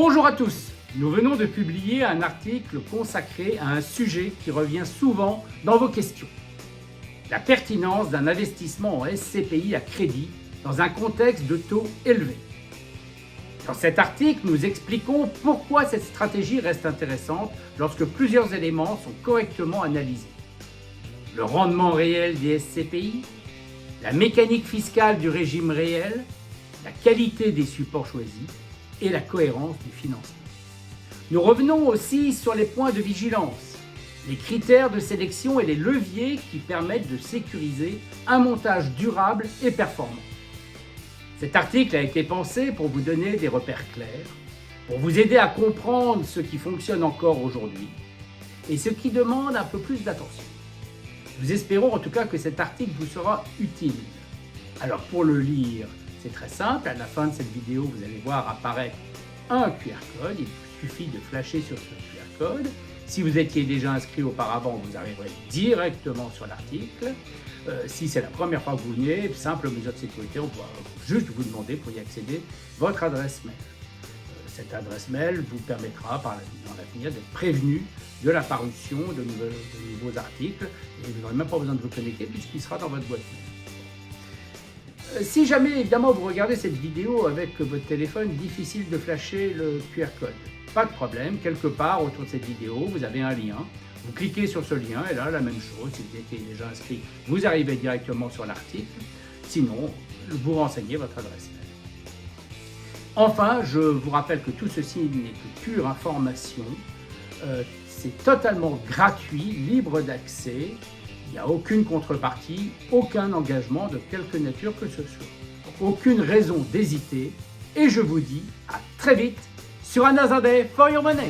Bonjour à tous, nous venons de publier un article consacré à un sujet qui revient souvent dans vos questions. La pertinence d'un investissement en SCPI à crédit dans un contexte de taux élevés. Dans cet article, nous expliquons pourquoi cette stratégie reste intéressante lorsque plusieurs éléments sont correctement analysés. Le rendement réel des SCPI, la mécanique fiscale du régime réel, la qualité des supports choisis et la cohérence du financement. Nous revenons aussi sur les points de vigilance, les critères de sélection et les leviers qui permettent de sécuriser un montage durable et performant. Cet article a été pensé pour vous donner des repères clairs, pour vous aider à comprendre ce qui fonctionne encore aujourd'hui et ce qui demande un peu plus d'attention. Nous espérons en tout cas que cet article vous sera utile. Alors pour le lire, c'est très simple, à la fin de cette vidéo, vous allez voir apparaître un QR code, il suffit de flasher sur ce QR code. Si vous étiez déjà inscrit auparavant, vous arriverez directement sur l'article. Si c'est la première fois que vous venez, simple mesure de sécurité, on va juste vous demander pour y accéder votre adresse mail. Cette adresse mail vous permettra dans l'avenir d'être prévenu de la parution de nouveaux articles et vous n'aurez même pas besoin de vous connecter puisqu'il sera dans votre boîte mail. Si jamais évidemment vous regardez cette vidéo avec votre téléphone, difficile de flasher le QR code. Pas de problème, quelque part autour de cette vidéo, vous avez un lien. Vous cliquez sur ce lien et là, la même chose, si vous étiez déjà inscrit, vous arrivez directement sur l'article. Sinon, vous renseignez votre adresse mail. Enfin, je vous rappelle que tout ceci n'est que pure information. C'est totalement gratuit, libre d'accès. Il n'y a aucune contrepartie, aucun engagement de quelque nature que ce soit. Aucune raison d'hésiter. Et je vous dis à très vite sur Another Day for Your Money.